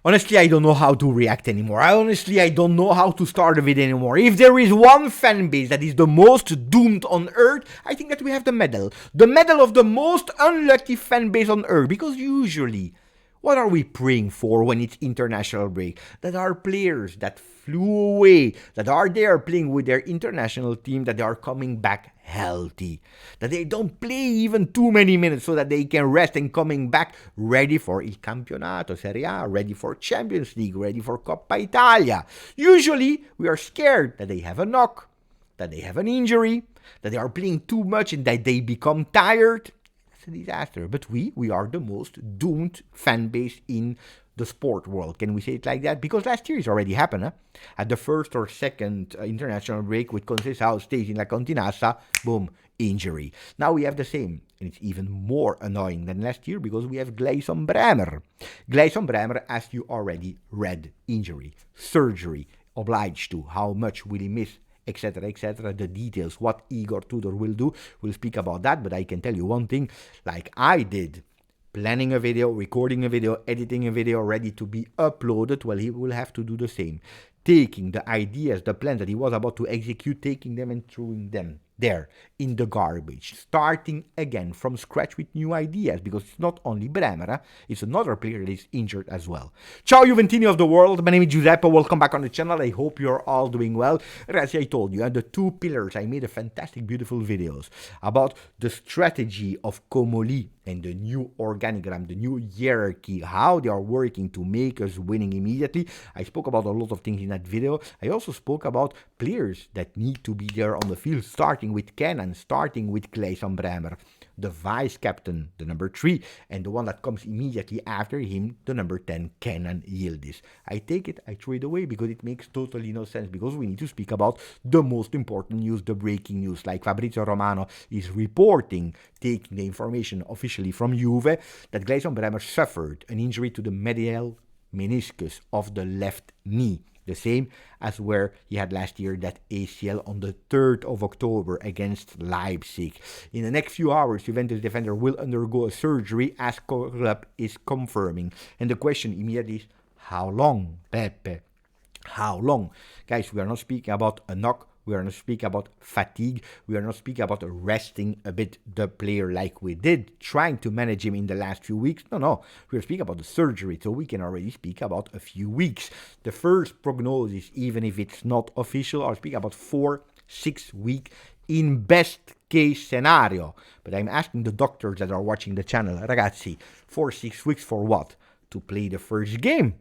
Honestly, I don't know how to react anymore. I don't know how to start a video anymore. If there is one fan base that is the most doomed on earth, I think that we have the medal. The medal of the most unlucky fan base on earth. Because usually, what are we praying for when it's international break? That our players that flew away, that are there playing with their international team, that they are coming back healthy. That they don't play even too many minutes so that they can rest and coming back ready for Il Campionato, Serie A, ready for Champions League, ready for Coppa Italia. Usually, we are scared that they have a knock, that they have an injury, that they are playing too much and that they become tired. It's a disaster. But we are the most doomed fan base in the sport world. Can we say it like that? Because last year it already happened. At the first or second international break with Conceição stays in La Continassa, boom, injury. Now we have the same. And it's even more annoying than last year because we have Gleison Bremer. Gleison Bremer, as you already read, injury, surgery, obliged to. How much will he miss? Etc., etc. The details, what Igor Tudor will do, we'll speak about that, but I can tell you one thing, like I did, planning a video, recording a video, editing a video, ready to be uploaded, well, he will have to do the same. Taking the ideas, the plans that he was about to execute, taking them and throwing them there in the garbage, starting again from scratch with new ideas, because it's not only Bremer, it's another player that is injured as well. Ciao Juventini of the world, my name is Giuseppe, welcome back on the channel, I hope you're all doing well. As I told you, the two pillars, I made a fantastic, beautiful videos about the strategy of Comoli and the new organigram, the new hierarchy, how they are working to make us winning immediately. I spoke about a lot of things in that video. I also spoke about players that need to be there on the field, starting with Kenan, starting with Gleison Bremer, the vice captain, the number 3, and the one that comes immediately after him, the number 10, Kenan Yildiz. I take it, I throw it away because it makes totally no sense, because we need to speak about the most important news, the breaking news, like Fabrizio Romano is reporting, taking the information officially from Juve, that Gleison Bremer suffered an injury to the medial meniscus of the left knee. The same as where he had last year that ACL on the 3rd of October against Leipzig. In the next few hours, Juventus defender will undergo a surgery as club is confirming. And the question immediately is, how long, Pepe? How long? Guys, we are not speaking about a knock. We are not speaking about fatigue. We are not speaking about resting a bit the player like we did, trying to manage him in the last few weeks. No. We are speaking about the surgery, so we can already speak about a few weeks. The first prognosis, even if it's not official, are speaking about 4-6 weeks in best case scenario. But I'm asking the doctors that are watching the channel, ragazzi, 4-6 weeks for what? To play the first game?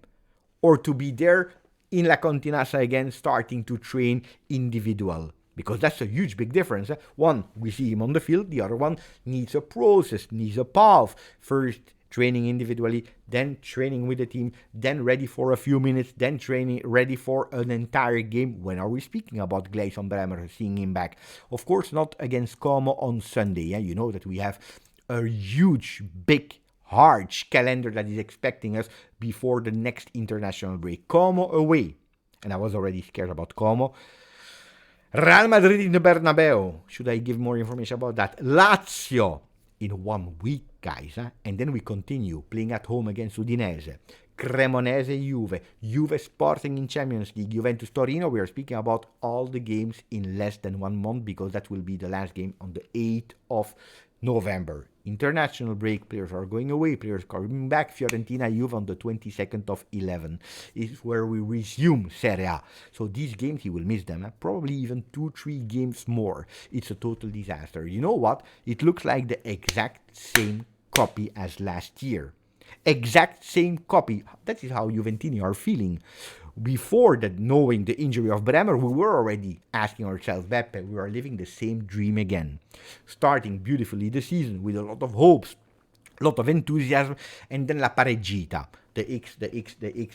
Or to be there in La Continassa again, starting to train individual? Because that's a huge big difference. One, we see him on the field. The other one needs a process, needs a path. First, training individually, then training with the team, then ready for a few minutes, then training ready for an entire game. When are we speaking about Gleison Bremer, seeing him back? Of course, not against Como on Sunday. You know that we have a huge, big, harsh calendar that is expecting us before the next international break. Como away. And I was already scared about Como. Real Madrid in the Bernabeu. Should I give more information about that? Lazio in 1 week, guys. And then we continue playing at home against Udinese. Cremonese, Juve Sporting in Champions League, Juventus Torino. We are speaking about all the games in less than 1 month, because that will be the last game on the 8th of November. International break, players are going away, players coming back. Fiorentina, Juve on the 22nd of 11 is where we resume Serie A. So these games, he will miss them. Probably even 2-3 games more. It's a total disaster. You know what? It looks like the exact same copy as last year. Exact same copy. That is how Juventini are feeling. Before that, knowing the injury of Bremer, we were already asking ourselves, Beppe, we are living the same dream again. Starting beautifully the season with a lot of hopes, a lot of enthusiasm, and then la pareggita. The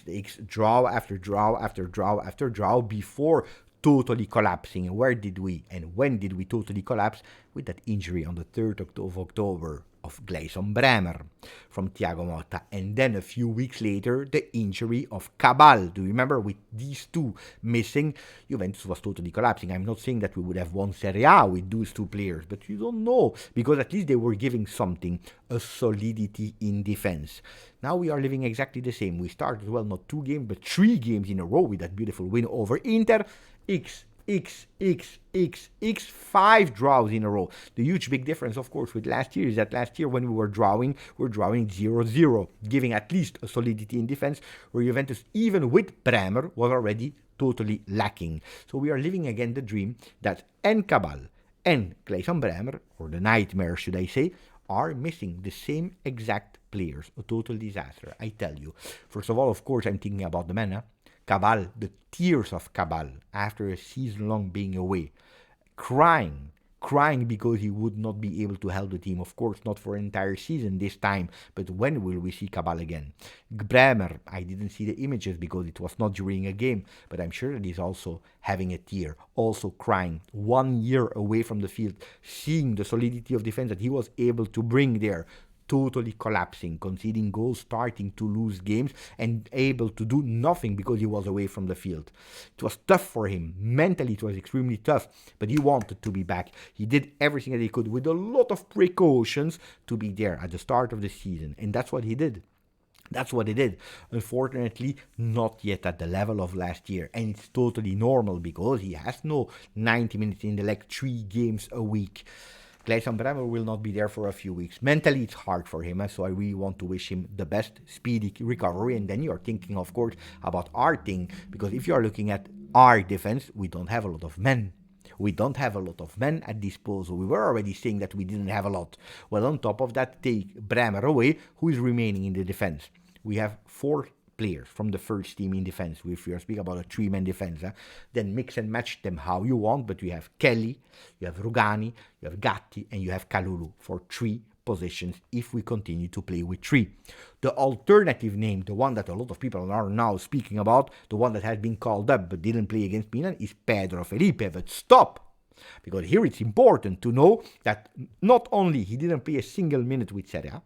X, draw after draw after draw after draw before totally collapsing. And where did we and when did we totally collapse? With that injury on the 3rd of October of Gleison Bremer from Thiago Motta. And then a few weeks later, the injury of Cabal. Do you remember? With these two missing, Juventus was totally collapsing. I'm not saying that we would have won Serie A with those two players, but you don't know, because at least they were giving something, a solidity in defense. Now we are living exactly the same. We started, well, not 2 games, but 3 games in a row with that beautiful win over Inter. 5 draws in a row. The huge big difference, of course, with last year is that last year when we were drawing 0-0, giving at least a solidity in defense, where Juventus, even with Bremer, was already totally lacking. So we are living again the dream that Cabal and Gleison Bremer, or the nightmare should I say, are missing the same exact players. A total disaster, I tell you. First of all, of course, I'm thinking about the men. Cabal, the tears of Cabal after a season long being away, crying because he would not be able to help the team. Of course, not for an entire season this time, but when will we see Cabal again? Bremer, I didn't see the images because it was not during a game, but I'm sure that he's also having a tear, also crying, 1 year away from the field, seeing the solidity of defense that he was able to bring there, totally collapsing, conceding goals, starting to lose games, and able to do nothing because he was away from the field. It was tough for him. Mentally, it was extremely tough, but he wanted to be back. He did everything that he could with a lot of precautions to be there at the start of the season, and that's what he did. Unfortunately, not yet at the level of last year. And it's totally normal because he has no 90 minutes in the leg, 3 games a week. Gleison Bremer will not be there for a few weeks. Mentally, it's hard for him, so I really want to wish him the best speedy recovery. And then you're thinking, of course, about our thing, because if you're looking at our defense, we don't have a lot of men. At disposal. We were already saying that we didn't have a lot. Well, on top of that, take Bremer away, who is remaining in the defense. We have 4 players from the first team in defense. If you speak about a 3-man defense, then mix and match them how you want, but you have Kelly, you have Rugani, you have Gatti, and you have Kalulu for 3 positions if we continue to play with 3. The alternative name, the one that a lot of people are now speaking about, the one that has been called up but didn't play against Milan, is Pedro Felipe. But stop! Because here it's important to know that not only he didn't play a single minute with Serie A,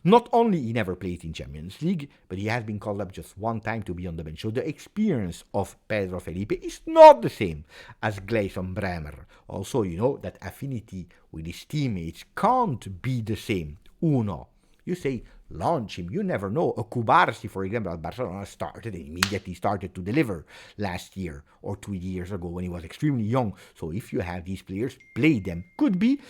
not only he never played in Champions League, but he has been called up just 1 time to be on the bench. So the experience of Pedro Felipe is not the same as Gleison Bremer. Also, you know that affinity with his teammates can't be the same. Uno, you say launch him. You never know. A Cubarsi, for example, at Barcelona immediately started to deliver last year or 2 years ago when he was extremely young. So if you have these players, play them. Could be.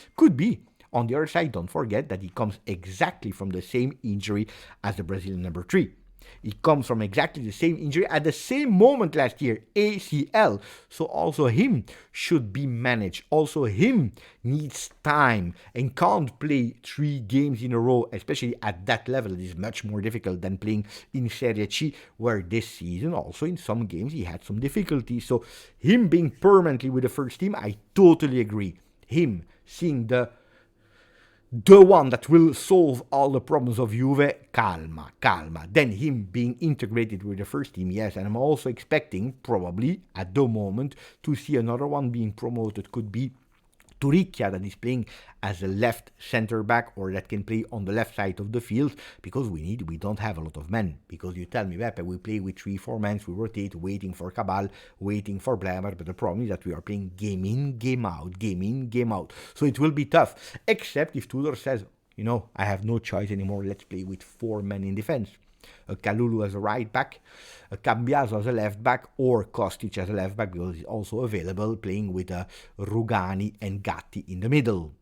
On the other side, don't forget that he comes exactly from the same injury as the Brazilian number 3. He comes from exactly the same injury at the same moment last year, ACL. So also him should be managed. Also him needs time and can't play 3 games in a row, especially at that level. It is much more difficult than playing in Serie C, where this season also in some games he had some difficulties. So him being permanently with the first team, I totally agree. Him seeing the one that will solve all the problems of Juve, calma. Then him being integrated with the first team, yes, and I'm also expecting, probably, at the moment, to see another one being promoted. Could be Turicchia, that is playing as a left center back, or that can play on the left side of the field, because we don't have a lot of men. Because you tell me, Beppe, we play with 3-4 men, we rotate, waiting for Cabal, waiting for Bremer, but the problem is that we are playing game in, game out. So it will be tough, except if Tudor says, I have no choice anymore, let's play with 4 men in defense. A Kalulu as a right back, a Cambiaso as a left back, or Kostic as a left back, because he's also available, playing with Rugani and Gatti in the middle.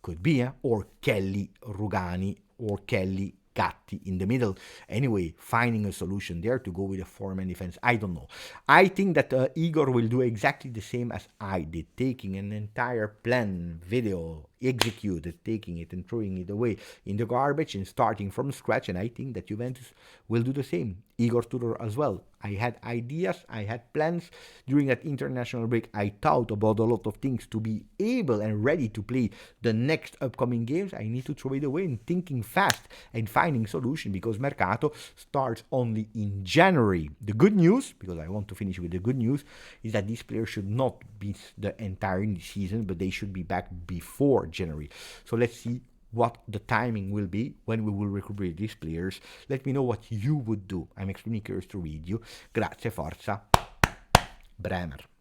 Could be, or Kelly Rugani, or Kelly Gatti in the middle. Anyway, finding a solution there to go with a 4-man defense, I don't know. I think that Igor will do exactly the same as I did, taking an entire plan, video, executed, taking it and throwing it away in the garbage and starting from scratch, and I think that Juventus will do the same. Igor Tudor as well. I had ideas, I had plans. During that international break, I thought about a lot of things to be able and ready to play the next upcoming games. I need to throw it away and thinking fast and finding solution, because Mercato starts only in January. The good news, because I want to finish with the good news, is that these players should not be the entire season, but they should be back before January. So let's see what the timing will be when we will recuperate these players. Let me know what you would do. I'm extremely curious to read you. Grazie, forza, Bremer.